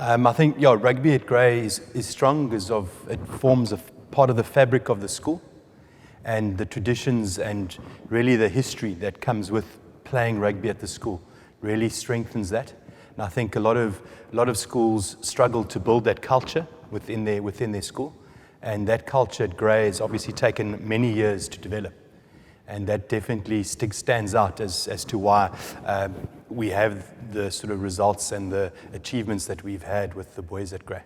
I think, rugby at Grey is strong because it forms a part of the fabric of the school, and the traditions and really the history that comes with playing rugby at the school really strengthens that. And I think a lot of schools struggle to build that culture within their school, and that culture at Grey has obviously taken many years to develop. And that definitely stands out as to why we have the sort of results and the achievements that we've had with the boys at Grey.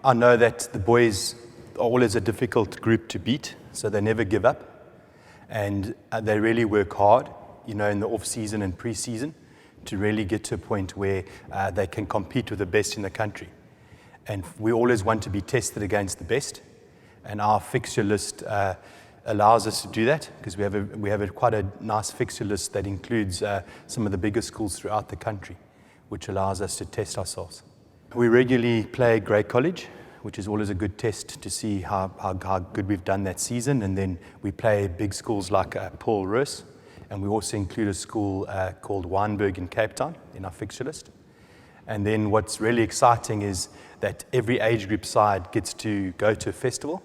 I know that the boys are always a difficult group to beat, so they never give up. And they really work hard, in the off-season and pre-season to really get to a point where they can compete with the best in the country. And we always want to be tested against the best. And our fixture list allows us to do that because we have quite a nice fixture list that includes some of the biggest schools throughout the country, which allows us to test ourselves. We regularly play Grey College, which is always a good test to see how good we've done that season. And then we play big schools like Paul Roos, and we also include a school called Wynberg in Cape Town in our fixture list. And then what's really exciting is that every age group side gets to go to a festival.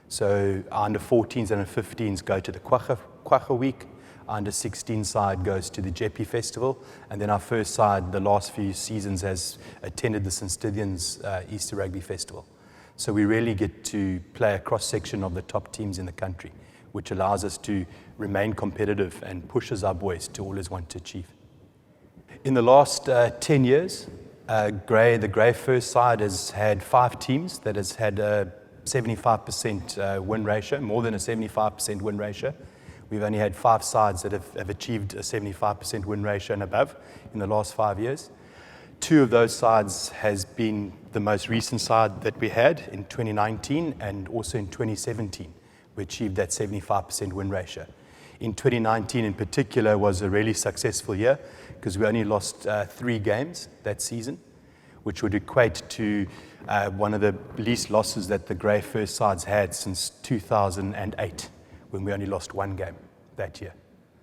So our under 14s and under 15s go to the Kwagga Week, our under 16 side goes to the Jeppy Festival, and then our first side, the last few seasons, has attended the St. Stithians Easter Rugby Festival. So we really get to play a cross-section of the top teams in the country, which allows us to remain competitive and pushes our boys to always want to achieve. In the last 10 years, the Grey first side has had 5 teams that has had a 75% win ratio, more than a 75% win ratio. We've only had 5 sides that have achieved a 75% win ratio and above in the last 5 years. 2 of those sides has been the most recent side that we had in 2019 and also in 2017. We achieved that 75% win ratio. In 2019 in particular was a really successful year because we only lost 3 games that season, which would equate to one of the least losses that the Grey first sides had since 2008, when we only lost 1 game that year.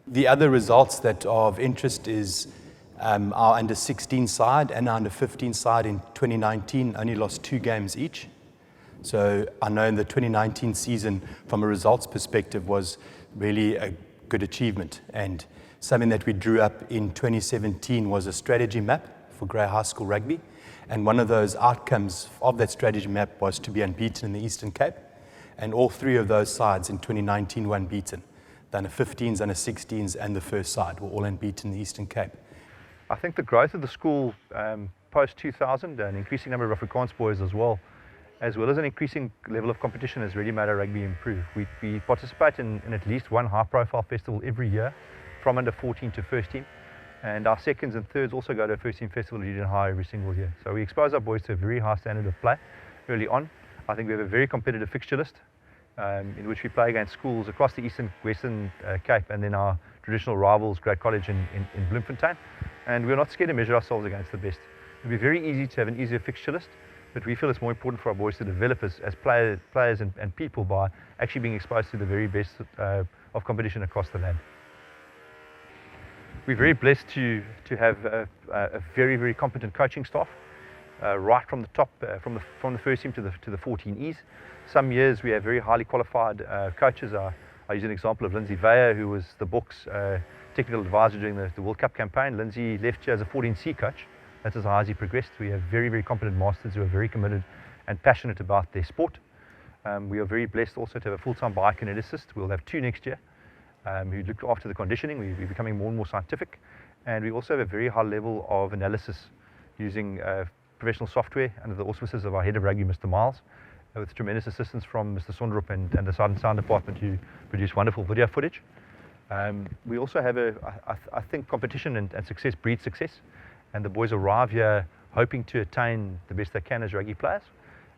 The other results that are of interest is our under 16 side and our under 15 side in 2019 only lost 2 games each. So I know in the 2019 season, from a results perspective, was really a good achievement. And something that we drew up in 2017 was a strategy map for Grey High School Rugby. And one of those outcomes of that strategy map was to be unbeaten in the Eastern Cape. And all 3 of those sides in 2019 were unbeaten. The under 15s, under 16s, and the first side were all unbeaten in the Eastern Cape. I think the growth of the school post-2000, an increasing number of Afrikaans boys as well as an increasing level of competition has really made our rugby improve. We participate in at least one high-profile festival every year, from under 14 to first team. And our seconds and thirds also go to a first team festival at Eden High every single year. So we expose our boys to a very high standard of play early on. I think we have a very competitive fixture list in which we play against schools across the Eastern, Western Cape, and then our traditional rivals, Grey College in Bloemfontein. And we're not scared to measure ourselves against the best. It would be very easy to have an easier fixture list, but we feel it's more important for our boys to develop as players and people by actually being exposed to the very best of competition across the land. We're very blessed to have a very, very competent coaching staff, right from the top, from the first team to the 14Es. Some years we have very highly qualified coaches. I use an example of Lindsay Veyer, who was the Boks technical advisor during the World Cup campaign. Lindsay left here as a 14C coach. That's as high as he progressed. We have very, very competent masters who are very committed and passionate about their sport. We are very blessed also to have a full-time biokineticist. We'll have 2 next year. Who look after the conditioning. We're becoming more and more scientific, and we also have a very high level of analysis using professional software under the auspices of our head of rugby, Mr. Miles, with tremendous assistance from Mr. Sondrup and the sound department, who produce wonderful video footage. We also have I think competition and success breeds success, and the boys arrive here hoping to attain the best they can as rugby players.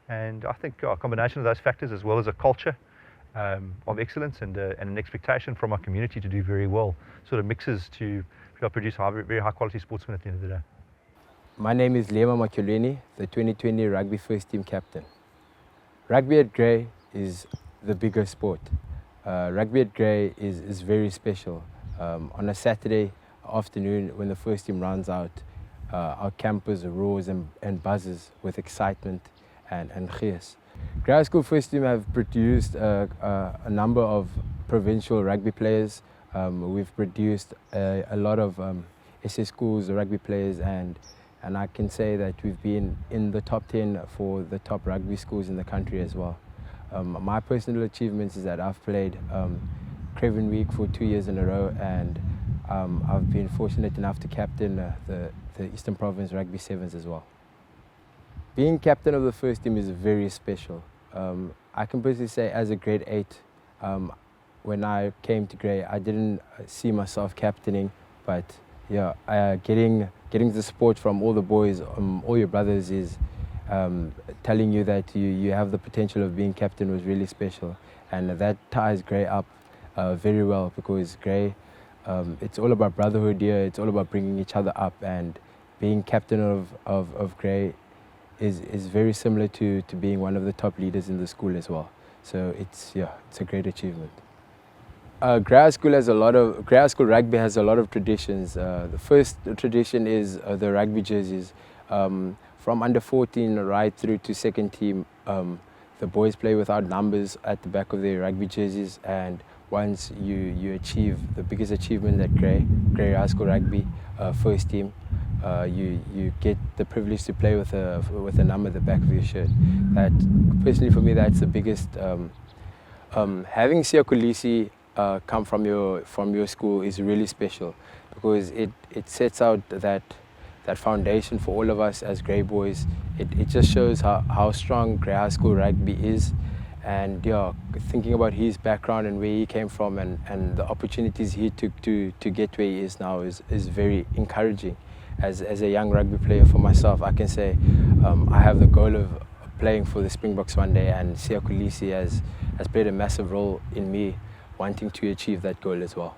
And I think a combination of those factors, as well as a culture of excellence and an expectation from our community to do very well, sort of mixes to produce very high quality sportsmen at the end of the day. My name is Lema Makulweni, the 2020 Rugby First Team Captain. Rugby at Grey is the bigger sport. Rugby at Grey is very special. On a Saturday afternoon when the first team runs out, our campus roars and buzzes with excitement and gees. Grey High School First Team have produced a number of provincial rugby players. We've produced a lot of SS schools rugby players, and I can say that we've been in the top 10 for the top rugby schools in the country as well. My personal achievements is that I've played Craven Week for 2 years in a row, and I've been fortunate enough to captain the Eastern Province Rugby Sevens as well. Being captain of the first team is very special. I can personally say as a grade 8, when I came to Grey, I didn't see myself captaining, but yeah, getting the support from all the boys, all your brothers is telling you that you have the potential of being captain was really special, and that ties Grey up very well, because Grey, it's all about brotherhood here. It's all about bringing each other up, and being captain of Grey is very similar to being one of the top leaders in the school as well. So it's a great achievement. Grey High School rugby has a lot of traditions. The first tradition is the rugby jerseys. From under 14 right through to second team, the boys play without numbers at the back of their rugby jerseys, and once you achieve the biggest achievement at Grey High School Rugby First Team, you get the privilege to play with a number at the back of your shirt. That, personally for me, that's the biggest. Having Siya Kolisi come from your school is really special, because it sets out that foundation for all of us as Grey boys. It just shows how strong Grey High School Rugby is, and thinking about his background and where he came from, and the opportunities he took to get where he is now is very encouraging. As a young rugby player for myself, I can say I have the goal of playing for the Springboks one day, and Siya Kolisi has played a massive role in me wanting to achieve that goal as well.